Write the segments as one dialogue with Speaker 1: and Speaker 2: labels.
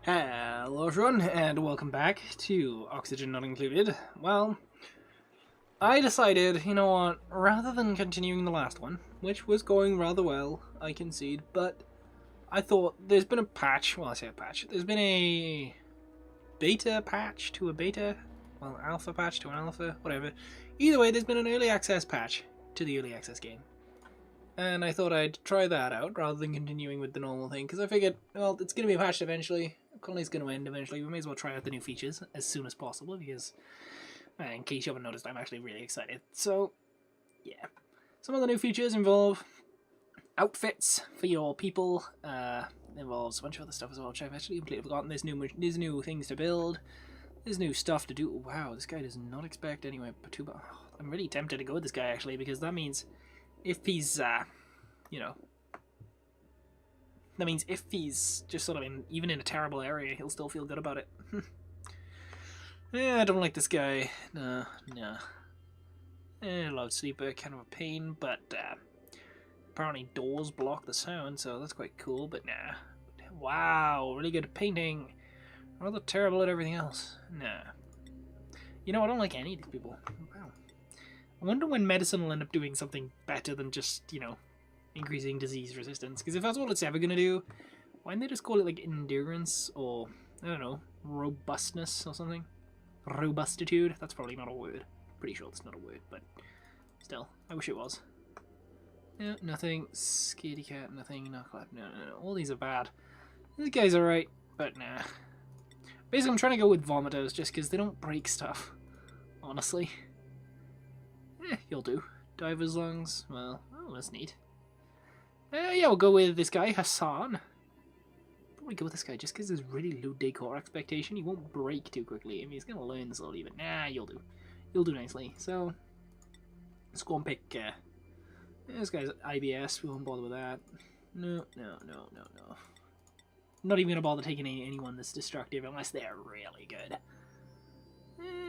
Speaker 1: Hello everyone, and welcome back to Oxygen Not Included. Well, I decided, you know what, rather than continuing the last one, which was going rather well, I concede, but I thought there's been a patch, well I say a patch, there's been a beta patch to a beta, well alpha patch to an alpha, whatever. Either way, there's been an early access patch to the early access game. And I thought I'd try that out rather than continuing with the normal thing, because I figured, well, it's going to be patched eventually. Colony's going to end eventually. We may as well try out the new features as soon as possible, because, in case you haven't noticed, I'm actually really excited. So, yeah. Some of the new features involve outfits for your people. Involves a bunch of other stuff as well, which I've actually completely forgotten. There's new things to build. There's new stuff to do. Wow, this guy does not expect anyway. Patuba. I'm really tempted to go with this guy, actually, because that means if he's, you know, that means if he's just sort of even in a terrible area, he'll still feel good about it. Yeah, I don't like this guy. No. Loudspeaker, kind of a pain, but apparently doors block the sound, so that's quite cool, but nah. Wow, really good painting. Rather terrible at everything else. Nah. You know, I don't like any of these people. Wow. I wonder when medicine will end up doing something better than just, you know, increasing disease resistance. Because if that's all it's ever going to do, why didn't they just call it, like, endurance or, I don't know, robustness or something? Robustitude? That's probably not a word. Pretty sure it's not a word, but still, I wish it was. No, nothing. Scaredy cat, nothing. No. All these are bad. These guys are right, but nah. Basically, I'm trying to go with vomiters just because they don't break stuff. Honestly. You'll do. Diver's lungs. Well, oh, that's neat. Yeah, we'll go with this guy, Hassan. Probably go with this guy just because there's really low decor expectation. He won't break too quickly. I mean, he's going to learn slowly, but nah, you'll do. You'll do nicely. So, let's go and pick this guy's IBS. We won't bother with that. No. Not even going to bother taking anyone that's destructive unless they're really good.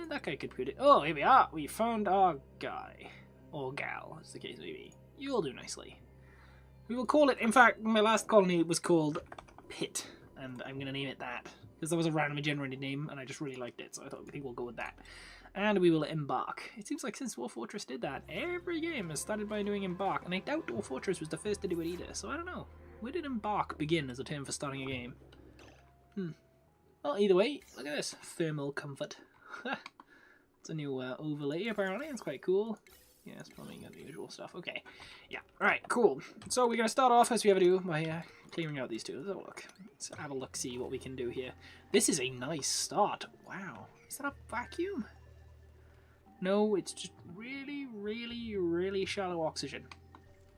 Speaker 1: That guy could put it. Oh, here we are. We found our guy. Or gal, as the case may be. You'll do nicely. We will call it, in fact, my last colony was called Pit, and I'm going to name it that. Because that was a randomly generated name, and I just really liked it, so I think we'll go with that. And we will embark. It seems like since Dwarf Fortress did that, every game has started by doing embark, and I doubt Dwarf Fortress was the first to do it either, so I don't know. Where did embark begin as a term for starting a game? Well, either way, look at this. Thermal comfort. It's a new overlay, apparently. It's quite cool. Yeah, it's probably got the usual stuff. Okay. Yeah. Alright, cool. So we're going to start off, as we ever do, by clearing out these two. Let's have a look. Let's have a look, see what we can do here. This is a nice start. Wow. Is that a vacuum? No, it's just really, really, really shallow oxygen.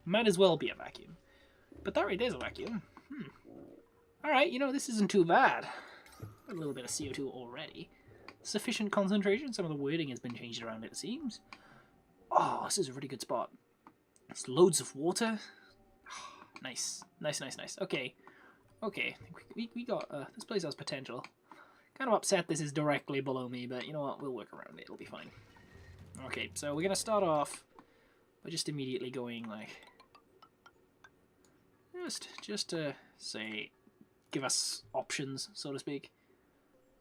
Speaker 1: Might as well be a vacuum. But that right there's a vacuum. Alright, you know, this isn't too bad. A little bit of CO2 already. Sufficient concentration. Some of the wording has been changed around, it seems. Oh, this is a really good spot. There's loads of water. Nice. Okay. We got, this place has potential. Kind of upset this is directly below me, but you know what? We'll work around it. It'll be fine. Okay, so we're going to start off by just immediately going, like, just to say, give us options, so to speak,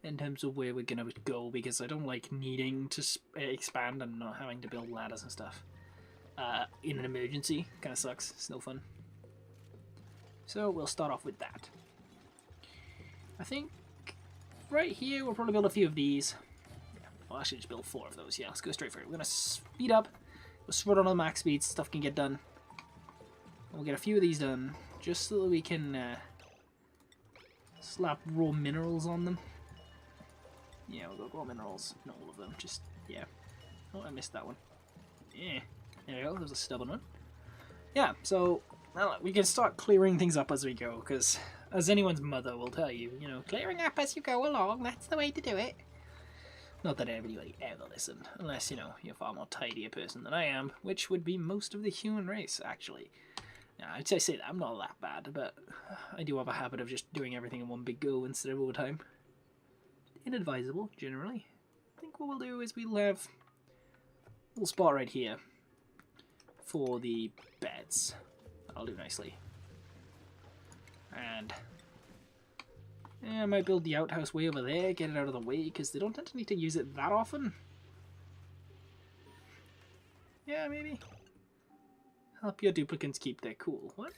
Speaker 1: in terms of where we're going to go, because I don't like needing to expand and not having to build ladders and stuff. In an emergency, kind of sucks, it's no fun. So we'll start off with that. I think right here we'll probably build a few of these. Yeah, I'll actually just build 4 of those. Yeah, let's go straight for it. We're going to speed up. Let's run on the max speed, stuff can get done. And we'll get a few of these done, just so that we can slap raw minerals on them. Yeah, we'll go raw minerals. Not all of them, just, yeah. Oh, I missed that one. Yeah, there we go, there's a stubborn one. Yeah, so, well, we can start clearing things up as we go, because, as anyone's mother will tell you, you know, clearing up as you go along, that's the way to do it. Not that anybody ever listened, unless, you know, you're a far more tidier person than I am, which would be most of the human race, actually. Now, I'd say that I'm not that bad, but I do have a habit of just doing everything in one big go instead of over time. Inadvisable, generally. I think what we'll do is we'll have a little spot right here for the beds. That'll do nicely. And I might build the outhouse way over there, get it out of the way, because they don't tend to need to use it that often. Yeah, maybe. Help your duplicants keep their cool. What?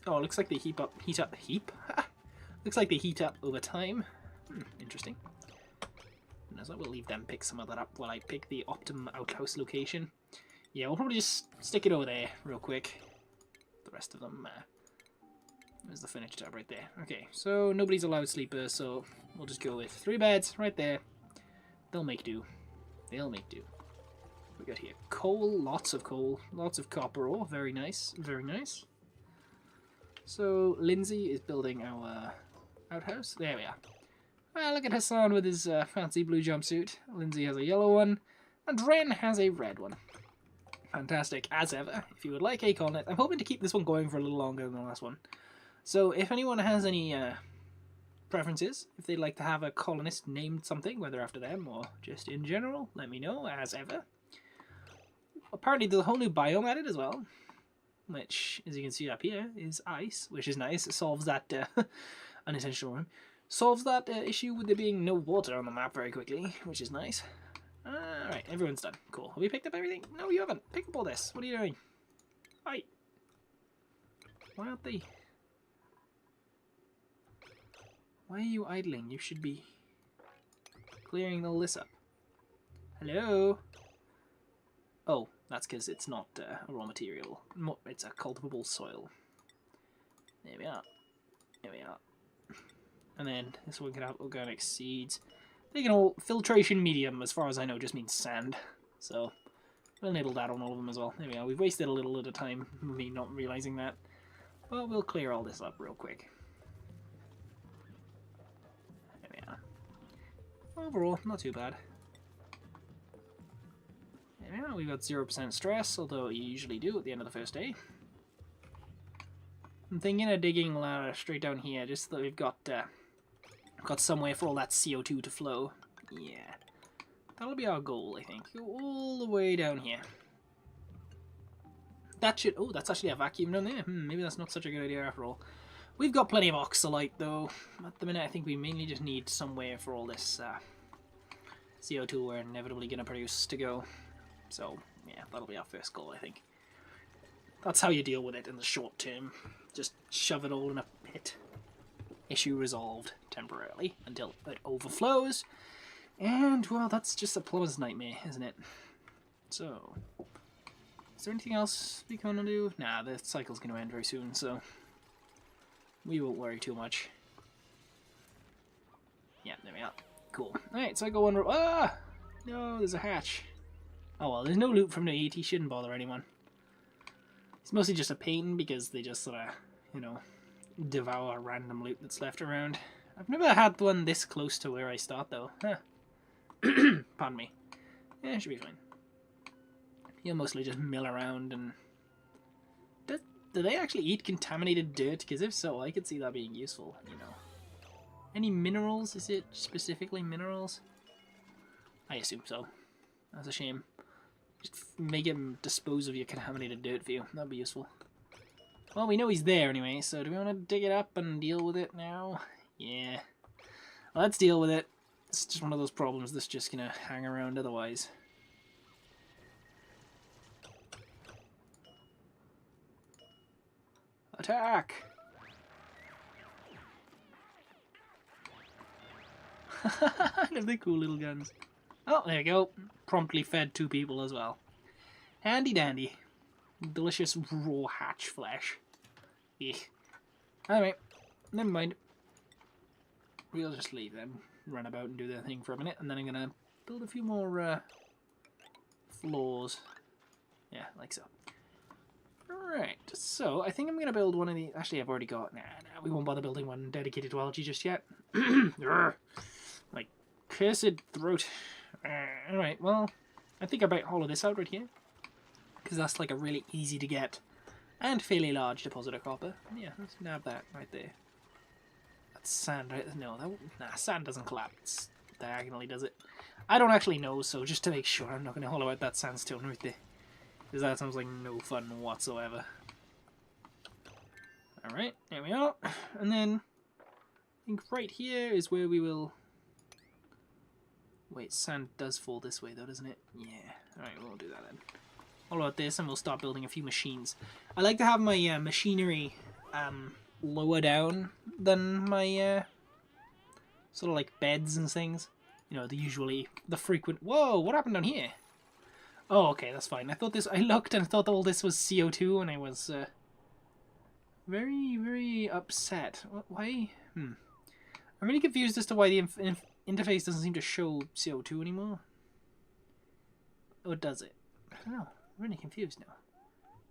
Speaker 1: Oh, looks like they heat up. Looks like they heat up over time. Interesting. So we'll leave them pick some of that up while I pick the optimum outhouse location. Yeah, we'll probably just stick it over there real quick. The rest of them. There's the furniture tab right there. Okay, so nobody's allowed sleepers, so we'll just go with 3 beds right there. They'll make do. They'll make do. We got here coal, lots of copper ore. Very nice, very nice. So Lindsay is building our outhouse. There we are. Well, look at Hassan with his fancy blue jumpsuit. Lindsay has a yellow one, and Ren has a red one. Fantastic, as ever. If you would like a colonist, I'm hoping to keep this one going for a little longer than the last one. So if anyone has any preferences, if they'd like to have a colonist named something, whether after them or just in general, let me know, as ever. Apparently there's a whole new biome added as well, which, as you can see up here, is ice, which is nice. It solves that unintentional room. Solves that issue with there being no water on the map very quickly, which is nice. Alright, everyone's done. Cool. Have we picked up everything? No, you haven't. Pick up all this. What are you doing? Hi. Why aren't they... Why are you idling? You should be clearing all this up. Hello? Oh, that's because it's not a raw material. It's a cultivable soil. There we are. There we are. And then this one can have organic seeds. They can all... Filtration medium, as far as I know, just means sand. So, we'll enable that on all of them as well. There we are. We've wasted a little at a time, me not realizing that. But we'll clear all this up real quick. There we are. Overall, not too bad. There we are. We've got 0% stress, although you usually do at the end of the first day. I'm thinking of digging straight down here, just so that we've got somewhere for all that CO2 to flow. Yeah. That'll be our goal, I think. Go all the way down here. That should... Oh, that's actually a vacuum down there. Maybe that's not such a good idea after all. We've got plenty of oxalite, though. At the minute, I think we mainly just need somewhere for all this CO2 we're inevitably going to produce to go. So, yeah, that'll be our first goal, I think. That's how you deal with it in the short term. Just shove it all in a pit. Issue resolved temporarily until it overflows. And, well, that's just a plumber's nightmare, isn't it? So, is there anything else we can do? Nah, the cycle's going to end very soon, so we won't worry too much. Yeah, there we are. Cool. Alright, so I go one... Ah! No, there's a hatch. Oh, well, there's no loot from the ET. Shouldn't bother anyone. It's mostly just a pain because they just sort of, you know, devour random loot that's left around. I've never had one this close to where I start, though. Huh. Pardon me. Yeah, it should be fine. You'll mostly just mill around and... Do they actually eat contaminated dirt? Because if so, I could see that being useful, you know. Any minerals? Is it specifically minerals? I assume so. That's a shame. Just make him dispose of your contaminated dirt for you. That'd be useful. Well, we know he's there anyway, so do we want to dig it up and deal with it now? Yeah. Let's deal with it. It's just one of those problems that's just gonna hang around otherwise. Attack! I love the cool little guns. Oh, there we go. Promptly fed 2 people as well. Handy dandy. Delicious raw hatch flesh. Eek. Anyway, never mind. We'll just leave them run about and do their thing for a minute, and then I'm gonna build a few more floors. Yeah, like so. Alright, so I think I'm gonna build one of the... Actually, I've already got... Nah, we won't bother building one dedicated to algae just yet. My cursed throat. Alright, well, I think I might hollow this out right here. Because that's like a really easy to get and fairly large deposit of copper. Yeah, let's nab that right there. That's sand, right? No, nah, sand doesn't collapse diagonally, does it? I don't actually know, so just to make sure, I'm not going to hollow out that sandstone right there. Because that sounds like no fun whatsoever. Alright, there we are. And then I think right here is where we will... Wait, sand does fall this way though, doesn't it? Yeah. Alright, we'll do that then. All about this, and we'll start building a few machines. I like to have my machinery lower down than my sort of like beds and things. You know, the frequent... Whoa, what happened down here? Oh, okay, that's fine. I looked and I thought all this was CO2, and I was very, very upset. Why? I'm really confused as to why the interface doesn't seem to show CO2 anymore. Or does it? I don't know. I'm really confused now.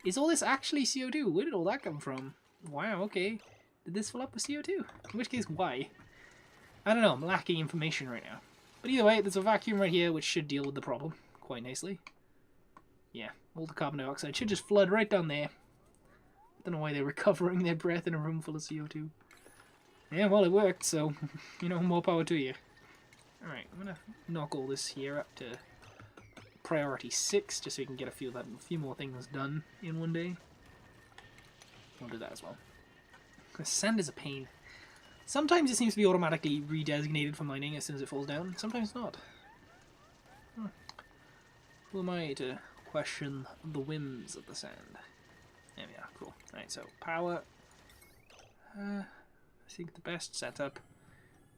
Speaker 1: Is all this actually CO2? Where did all that come from? Wow, okay. Did this fill up with CO2? In which case, why? I don't know. I'm lacking information right now. But either way, there's a vacuum right here which should deal with the problem quite nicely. Yeah, all the carbon dioxide should just flood right down there. Don't know why they're recovering their breath in a room full of CO2. Yeah, well, it worked, so, you know, more power to you. Alright, I'm gonna knock all this here up to priority 6, just so we can get a few more things done in one day. I'll do that as well. Because sand is a pain. Sometimes it seems to be automatically redesignated for mining as soon as it falls down, sometimes not. Who am I to question the whims of the sand? There we are, cool. Alright, so power. I think the best setup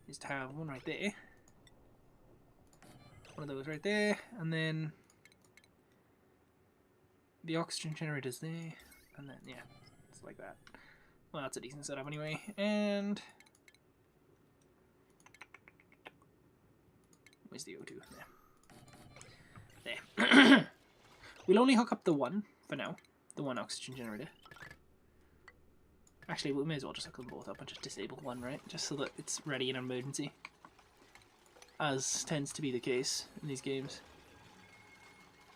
Speaker 1: is to have one right there. One of those right there, and then the oxygen generator's there, and then, yeah, it's like that. Well, that's a decent setup anyway, and... Where's the O2? There. There. We'll only hook up the one, for now. The one oxygen generator. Actually, we may as well just hook them both up and just disable one, right? Just so that it's ready in an emergency. As tends to be the case in these games.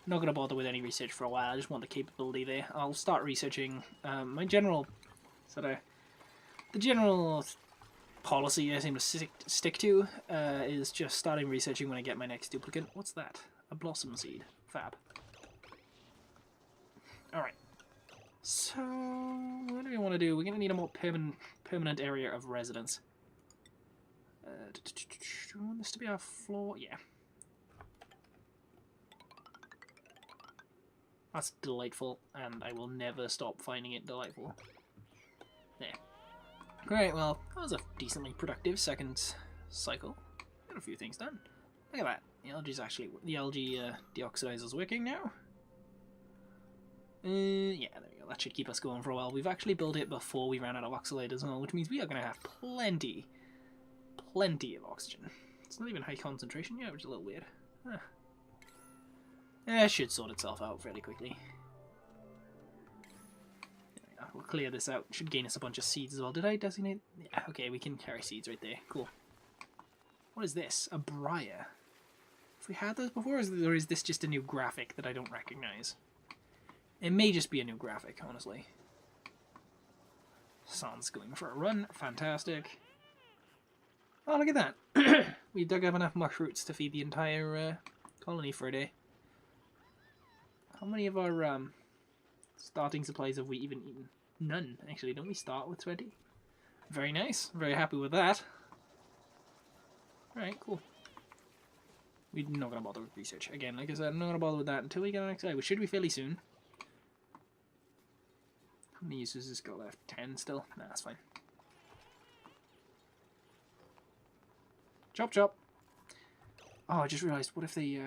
Speaker 1: I'm not going to bother with any research for a while, I just want the capability there. I'll start researching my general... the general policy I seem to stick to is just starting researching when I get my next duplicate. What's that? A blossom seed. Fab. Alright. So, what do we want to do? We're going to need a more permanent area of residence. Do we want this to be our floor? Yeah. That's delightful, and I will never stop finding it delightful. There. Great, well, that was a decently productive second cycle. Got a few things done. Look at that. The algae deoxidizer's working now. Yeah, there we go. That should keep us going for a while. We've actually built it before we ran out of oxalate as well, which means we are going to have plenty of oxygen. It's not even high concentration yet, which is a little weird. Huh. It should sort itself out fairly quickly. There we go. We'll clear this out. Should gain us a bunch of seeds as well. Did I designate? Yeah, okay, we can carry seeds right there. Cool. What is this? A briar. Have we had those before, or is this just a new graphic that I don't recognize? It may just be a new graphic, honestly. Sun's going for a run. Fantastic. Oh, look at that. We dug up enough mushroots to feed the entire colony for a day. How many of our starting supplies have we even eaten? None, actually. Don't we start with 20? Very nice. Very happy with that. Alright, cool. We're not going to bother with research. Again, like I said, I'm not going to bother with that until we get our next guy, which should be fairly soon. How many uses has this got left? 10 still? Nah, that's fine. Chop chop! Oh, I just realised, what if they,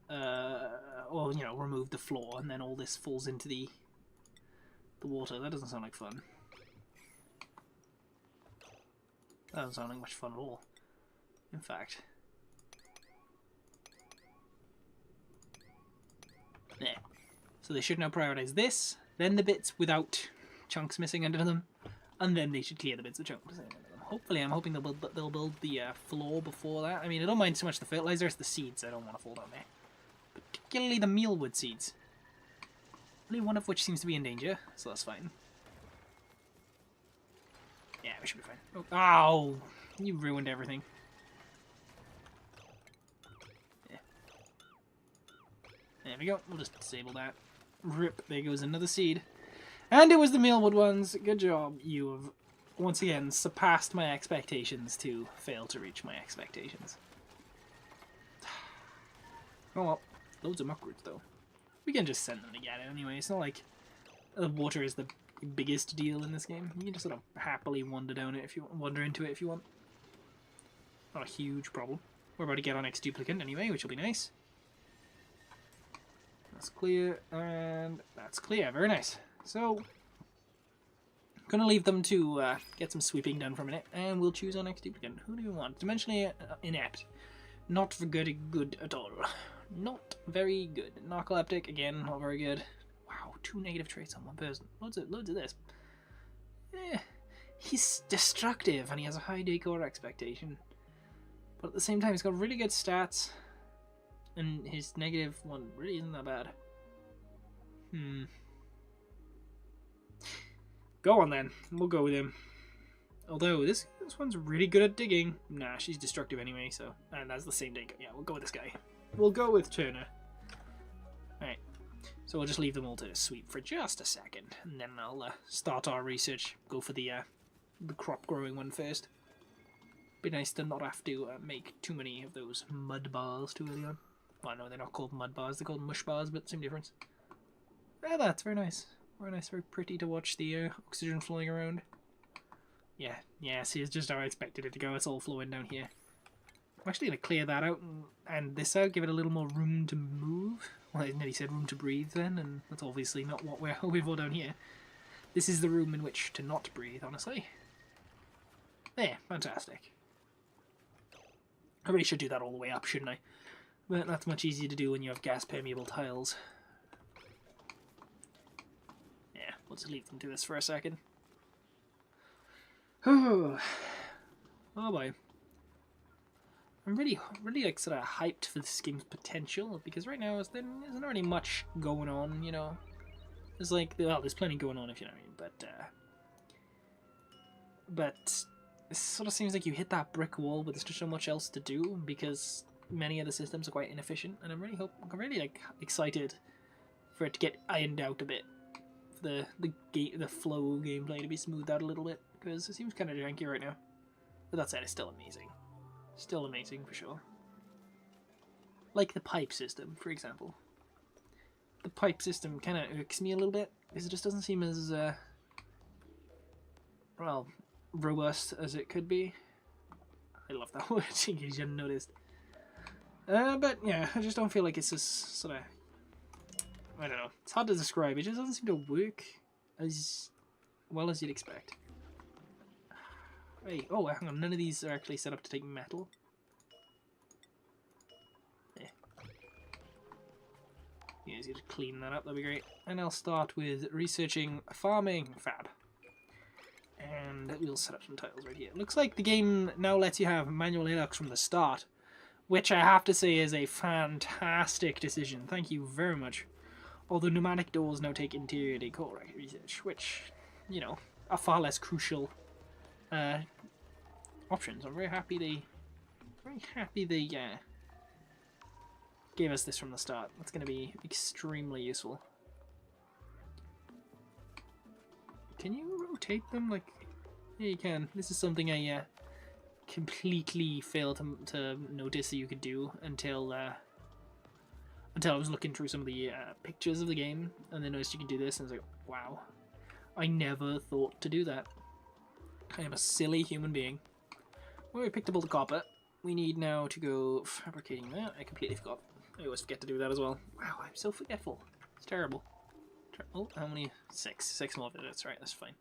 Speaker 1: or, you know, remove the floor and then all this falls into the water? That doesn't sound like fun. That doesn't sound like much fun at all. In fact. There. So they should now prioritize this, then the bits without chunks missing under them, and then they should clear the bits with chunks missing under them. Hopefully, I'm hoping they'll build the floor before that. I mean, I don't mind so much the fertilizer, it's the seeds I don't want to fall down there. Particularly the mealwood seeds. Only one of which seems to be in danger, so that's fine. Yeah, we should be fine. Oh, ow! You ruined everything. Yeah. There we go. We'll just disable that. Rip. There goes another seed. And it was the Mealwood ones. Good job. You have, once again, surpassed my expectations to fail to reach my expectations. Oh well. Loads of muck roots, though. We can just send them to get it anyway. It's not like water is the biggest deal in this game. You can just sort of happily wander down it if you wander into it if you want. Not a huge problem. We're about to get our next duplicate anyway, which will be nice. That's clear, and that's clear. Very nice. So, I'm gonna leave them to get some sweeping done for a minute, and we'll choose our next duplicate. Who do we want? Dimensionally inept. Not very good at all. Not very good. Narcoleptic, again, not very good. Wow, 2 negative traits on one person. Loads of this. He's destructive, and he has a high decor expectation. But at the same time, he's got really good stats. And his negative one really isn't that bad. Go on then. We'll go with him. Although, this one's really good at digging. Nah, she's destructive anyway, so... And that's the same dig. Yeah, we'll go with this guy. We'll go with Turner. Alright. So we'll just leave them all to sweep for just a second. And then I'll start our research. Go for the crop growing one first. Be nice to not have to make too many of those mud bars too early on. Well, no, they're not called mud bars. They're called mush bars, but same difference. Yeah, that's very nice. Very nice, very pretty to watch the oxygen flowing around. Yeah, see, it's just how I expected it to go. It's all flowing down here. I'm actually going to clear that out and this out, give it a little more room to move. Well, I nearly said room to breathe then, and that's obviously not what we're hoping for down here. This is the room in which to not breathe, honestly. There, fantastic. I really should do that all the way up, shouldn't I? But that's much easier to do when you have gas-permeable tiles. Yeah, we'll just leave them to this for a second. Oh boy. I'm really like sort of hyped for this game's potential, because right now there isn't really much going on, you know. There's like, well, there's plenty going on if you know what I mean, but it sort of seems like you hit that brick wall, but there's just so much else to do because many of the systems are quite inefficient, and I'm really like excited for it to get ironed out a bit, for the flow gameplay to be smoothed out a little bit, because it seems kind of janky right now. But that said, it's still amazing. Still amazing for sure. Like the pipe system, for example. The pipe system kind of irks me a little bit, because it just doesn't seem as well, robust as it could be. I love that word, in case you hadn't noticed. But yeah, I just don't feel like it's just sort of, I don't know, it's hard to describe. It just doesn't seem to work as well as you'd expect. Hey, oh, hang on, none of these are actually set up to take metal. Yeah. Yeah, easy to clean that up, that'd be great. And I'll start with researching farming fab. And we'll set up some tiles right here. Looks like the game now lets you have manual Linux from the start, which I have to say is a fantastic decision. Thank you very much. Although pneumatic doors now take interior decor research, which, you know, are far less crucial options. I'm very happy they gave us this from the start. That's going to be extremely useful. Can you rotate them? Like, yeah, you can. This is something I completely failed to notice that you could do until I was looking through some of the pictures of the game, and then noticed you can do this, and I was like, wow, I never thought to do that. I am a silly human being. Well, we picked up all the copper. We need now to go fabricating that. I completely forgot. I always forget to do that as well. Wow, I'm so forgetful. It's terrible. Oh, how many? 6. 6 more visits. Right, that's fine.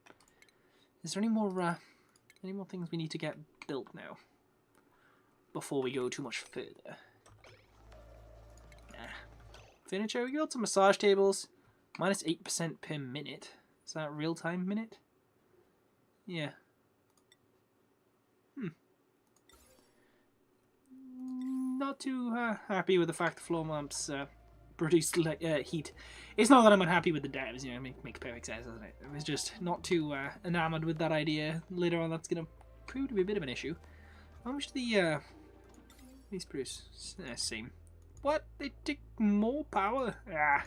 Speaker 1: Is there any more things we need to get built now before we go too much further? Nah. Furniture. We got some massage tables. Minus 8% per minute. Is that real time minute? Yeah. Not too happy with the fact the floor lamps produce heat. It's not that I'm unhappy with the devs, you know, it makes perfect sense, doesn't it? I was just not too enamored with that idea. Later on, that's going to prove to be a bit of an issue. How much do these produce? Same. What? They take more power? Ah.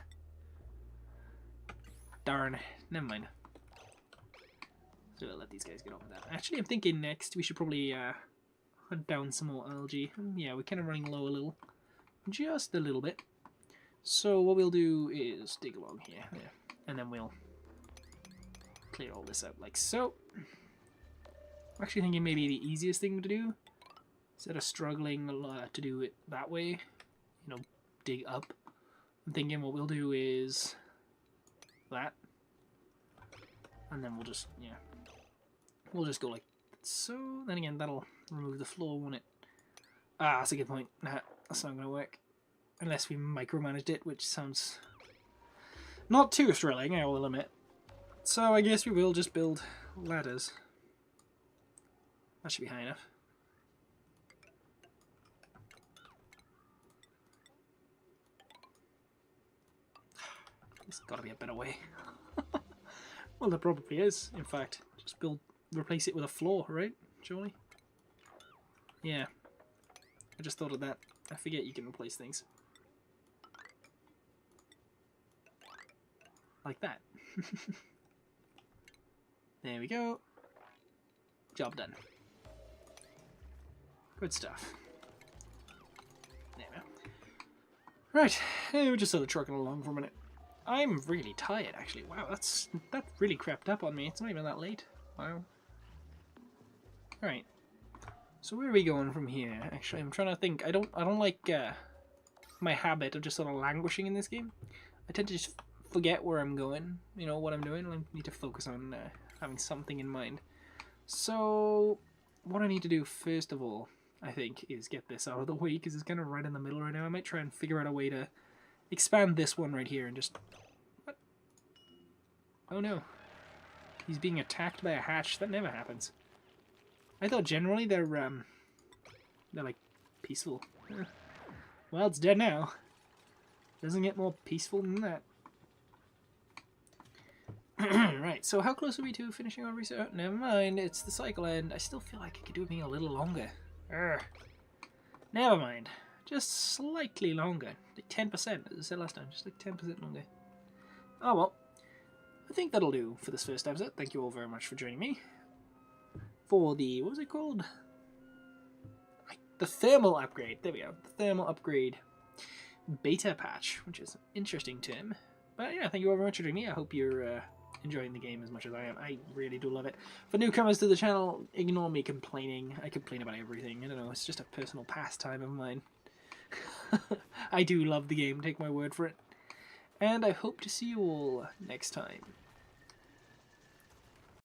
Speaker 1: Darn. Never mind. So we'll let these guys get on with that. Actually, I'm thinking next we should probably hunt down some more algae. Yeah, we're kind of running low a little. Just a little bit. So what we'll do is dig along here. Yeah. And then we'll clear all this out like so. I'm actually thinking maybe the easiest thing to do, instead of struggling to do it that way, you know, dig up. I'm thinking what we'll do is that. And then we'll just, yeah. We'll just go like so. Then again, that'll remove the floor, won't it? Ah, that's a good point. Nah, that's not going to work. Unless we micromanaged it, which sounds not too thrilling, I will admit. So I guess we will just build ladders. That should be high enough. There's got to be a better way. Well, there probably is, in fact. Just replace it with a floor, right? Surely? Yeah. I just thought of that. I forget you can replace things. Like that. There we go. Job done. Good stuff. There we go. Right, we're just sort of trucking along for a minute. I'm really tired, actually. Wow, that really crept up on me. It's not even that late. Wow. Alright. So where are we going from here? Actually, I'm trying to think. I don't like my habit of just sort of languishing in this game. I tend to just forget where I'm going, you know, what I'm doing. I need to focus on having something in mind. So what I need to do first of all, I think, is get this out of the way, because it's kind of right in the middle right now. I might try and figure out a way to expand this one right here and just... What? Oh no. He's being attacked by a hatch. That never happens. I thought generally they're like peaceful. Well, it's dead now. Doesn't get more peaceful than that. Right, so how close are we to finishing our research? Oh, never mind, it's the cycle end. I still feel like it could do being a little longer. Urgh. Never mind. Just slightly longer. Like 10%, as I said last time. Just like 10% longer. Oh well. I think that'll do for this first episode. Thank you all very much for joining me. For the, what was it called? The thermal upgrade. There we go. The thermal upgrade beta patch, which is an interesting term. But yeah, thank you all very much for joining me. I hope you're enjoying the game as much as I am. I really do love it. For newcomers to the channel, ignore me complaining. I complain about everything. I don't know, it's just a personal pastime of mine. I do love the game, take my word for it. And I hope to see you all next time.